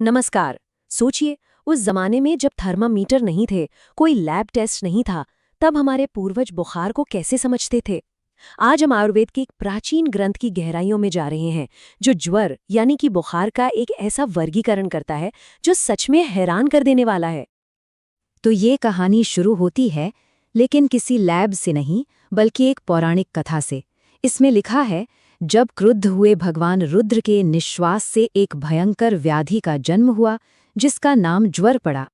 नमस्कार। सोचिए, उस जमाने में जब थर्मामीटर नहीं थे, कोई लैब टेस्ट नहीं था, तब हमारे पूर्वज बुखार को कैसे समझते थे। आज हम आयुर्वेद के एक प्राचीन ग्रंथ की गहराइयों में जा रहे हैं, जो ज्वर यानी कि बुखार का एक ऐसा वर्गीकरण करता है जो सच में हैरान कर देने वाला है। तो ये कहानी शुरू होती है, लेकिन किसी लैब से नहीं, बल्कि एक पौराणिक कथा से। इसमें लिखा है, जब क्रुद्ध हुए भगवान रुद्र के निश्वास से एक भयंकर व्याधि का जन्म हुआ, जिसका नाम ज्वर पड़ा।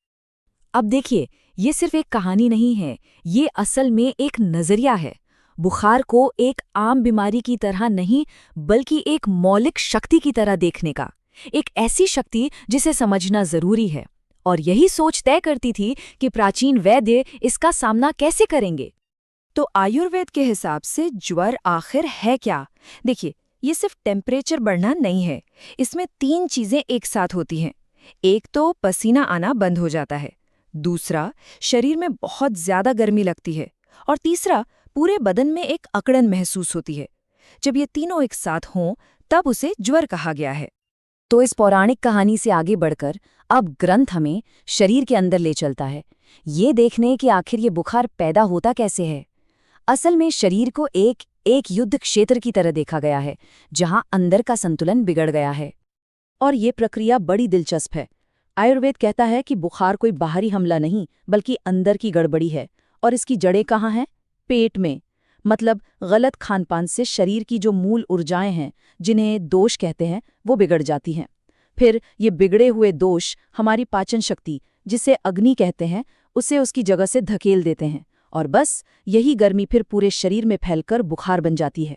अब देखिए, ये सिर्फ एक कहानी नहीं है, ये असल में एक नजरिया है। बुखार को एक आम बीमारी की तरह नहीं, बल्कि एक मौलिक शक्ति की तरह देखने का। एक ऐसी शक्ति जिसे समझना जरूरी है। और यही सोच तय करती थी कि प्राचीन वैद्य इसका सामना कैसे करेंगे। तो आयुर्वेद के हिसाब से ज्वर आखिर है क्या? देखिए, ये सिर्फ टेम्परेचर बढ़ना नहीं है। इसमें 3 चीजें एक साथ होती हैं। एक तो पसीना आना बंद हो जाता है, दूसरा शरीर में बहुत ज्यादा गर्मी लगती है, और तीसरा पूरे बदन में एक अकड़न महसूस होती है। जब ये तीनों एक साथ हों, तब उसे ज्वर कहा गया है। तो इस पौराणिक कहानी से आगे बढ़कर अब ग्रंथ हमें शरीर के अंदर ले चलता है, ये देखने कि आखिर ये बुखार पैदा होता कैसे है। असल में शरीर को एक युद्ध क्षेत्र की तरह देखा गया है, जहां अंदर का संतुलन बिगड़ गया है। और ये प्रक्रिया बड़ी दिलचस्प है। आयुर्वेद कहता है कि बुखार कोई बाहरी हमला नहीं, बल्कि अंदर की गड़बड़ी है। और इसकी जड़ें कहाँ हैं? पेट में। मतलब गलत खानपान से शरीर की जो मूल ऊर्जाएं हैं, जिन्हें दोष कहते हैं, वो बिगड़ जाती हैं। फिर ये बिगड़े हुए दोष हमारी पाचन शक्ति, जिसे अग्नि कहते हैं, उसे उसकी जगह से धकेल देते हैं, और बस यही गर्मी फिर पूरे शरीर में फैलकर बुखार बन जाती है।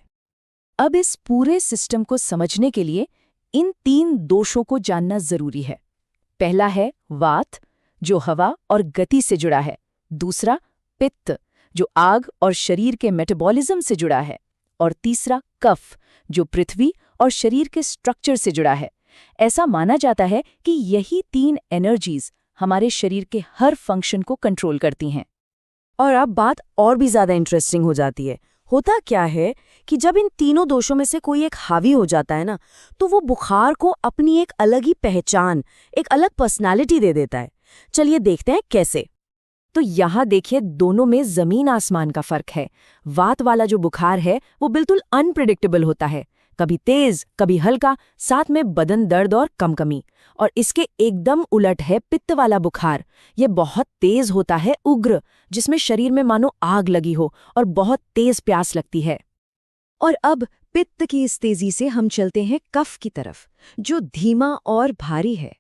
अब इस पूरे सिस्टम को समझने के लिए इन 3 दोषों को जानना जरूरी है। पहला है वात, जो हवा और गति से जुड़ा है। दूसरा पित्त, जो आग और शरीर के मेटाबॉलिज्म से जुड़ा है। और तीसरा कफ, जो पृथ्वी और शरीर के स्ट्रक्चर से जुड़ा है। ऐसा माना जाता है कि यही 3 एनर्जीज हमारे शरीर के हर फंक्शन को कंट्रोल करती हैं। और अब बात और भी ज्यादा इंटरेस्टिंग हो जाती है। होता क्या है कि जब इन तीनों दोषों में से कोई एक हावी हो जाता है ना, तो वो बुखार को अपनी एक अलग ही पहचान, एक अलग पर्सनालिटी दे देता है। चलिए देखते हैं कैसे। तो यहाँ देखिए, दोनों में जमीन आसमान का फर्क है। वात वाला जो बुखार है, वो बिल्कुल अनप्रिडिक्टेबल होता है, कभी तेज, कभी हल्का, साथ में बदन दर्द और कमकमी। और इसके एकदम उलट है पित्त वाला बुखार। ये बहुत तेज होता है, उग्र, जिसमें शरीर में मानो आग लगी हो और बहुत तेज प्यास लगती है। और अब पित्त की इस तेजी से हम चलते हैं कफ की तरफ, जो धीमा और भारी है।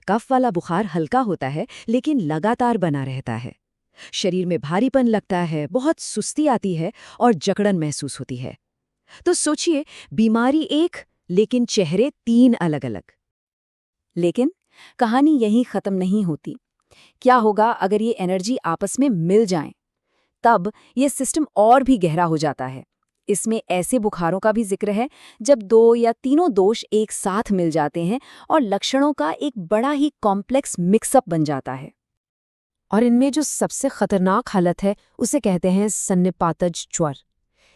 कफ वाला बुखार हल्का होता है, लेकिन लगातार बना रहता है। शरीर में भारीपन लगता है, बहुत सुस्ती आती है और जकड़न महसूस होती है। तो सोचिए, बीमारी एक, लेकिन चेहरे 3 अलग-अलग। लेकिन कहानी यहीं खत्म नहीं होती। क्या होगा अगर ये एनर्जी आपस में मिल जाएं? तब ये सिस्टम और भी गहरा हो जाता है। इसमें ऐसे बुखारों का भी जिक्र है जब 2 या तीनों दोष एक साथ मिल जाते हैं और लक्षणों का एक बड़ा ही कॉम्प्लेक्स मिक्सअप बन जाता है। और इनमें जो सबसे खतरनाक हालत है, उसे कहते हैं सन्निपातज ज्वर।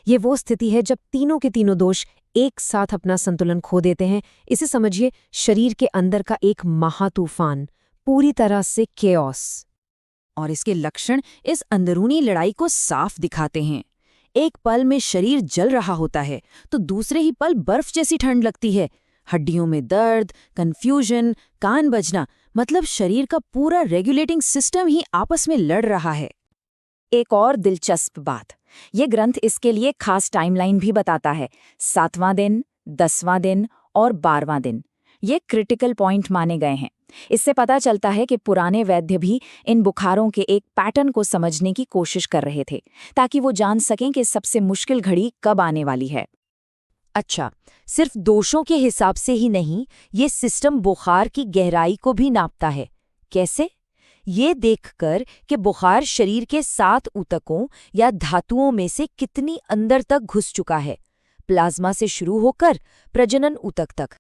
ये वो स्थिति है जब तीनों के तीनों दोष एक साथ अपना संतुलन खो देते हैं। इसे समझिए शरीर के अंदर का एक महातूफान, पूरी तरह से केओस। और इसके लक्षण इस अंदरूनी लड़ाई को साफ दिखाते हैं। एक पल में शरीर जल रहा होता है, तो दूसरे ही पल बर्फ जैसी ठंड लगती है। हड्डियों में दर्द, कंफ्यूजन, कान बजना, मतलब शरीर का पूरा रेगुलेटिंग सिस्टम ही आपस में लड़ रहा है। एक और दिलचस्प बात, ये ग्रंथ इसके लिए खास टाइमलाइन भी बताता है। 7वां दिन, 10वां दिन और 12वां दिन ये क्रिटिकल पॉइंट माने गए हैं। इससे पता चलता है कि पुराने वैद्य भी इन बुखारों के एक पैटर्न को समझने की कोशिश कर रहे थे, ताकि वो जान सकें कि सबसे मुश्किल घड़ी कब आने वाली है। अच्छा, सिर्फ दोषों के हिसाब से ही नहीं, ये सिस्टम बुखार की गहराई को भी नापता है। कैसे? ये देखकर कि बुखार शरीर के 7 ऊतकों या धातुओं में से कितनी अंदर तक घुस चुका है, प्लाज्मा से शुरू होकर प्रजनन ऊतक तक।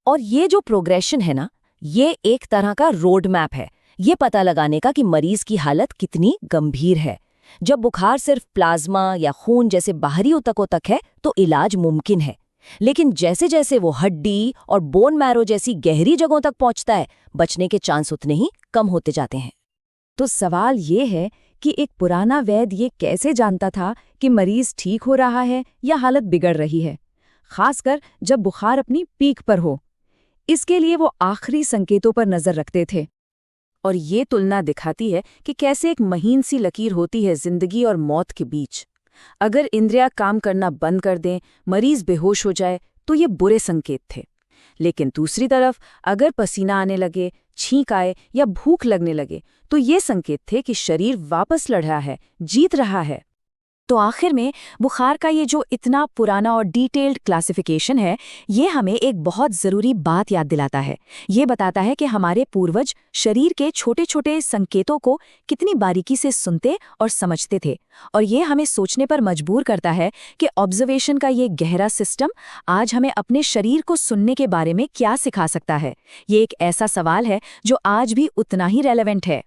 और ये जो प्रोग्रेशन है ना, ये एक तरह का रोड मैप है, ये पता लगाने का कि मरीज की हालत कितनी गंभीर है। जब बुखार सिर्फ प्लाज्मा या खून जैसे बाहरी ऊतकों तक है, तो इलाज मुमकिन है। लेकिन जैसे जैसे वो हड्डी और बोन मैरो जैसी गहरी जगहों तक पहुंचता है, बचने के चांस उतने ही कम होते जाते हैं। तो सवाल ये है कि एक पुराना वैद्य ये कैसे जानता था कि मरीज ठीक हो रहा है या हालत बिगड़ रही है, खासकर जब बुखार अपनी पीक पर हो। इसके लिए वो आखिरी संकेतों पर नजर रखते थे। और ये तुलना दिखाती है कि कैसे एक महीन सी लकीर होती है जिंदगी और मौत के बीच। अगर इंद्रियां काम करना बंद कर दें, मरीज बेहोश हो जाए, तो ये बुरे संकेत थे। लेकिन दूसरी तरफ अगर पसीना आने लगे, छींक आए या भूख लगने लगे, तो ये संकेत थे कि शरीर वापस लड़ रहा है, जीत रहा है। तो आखिर में बुखार का ये जो इतना पुराना और डिटेल्ड क्लासिफिकेशन है, ये हमें एक बहुत ज़रूरी बात याद दिलाता है। ये बताता है कि हमारे पूर्वज शरीर के छोटे छोटे संकेतों को कितनी बारीकी से सुनते और समझते थे। और ये हमें सोचने पर मजबूर करता है कि ऑब्जर्वेशन का ये गहरा सिस्टम आज हमें अपने शरीर को सुनने के बारे में क्या सिखा सकता है। ये एक ऐसा सवाल है जो आज भी उतना ही रेलेवेंट है।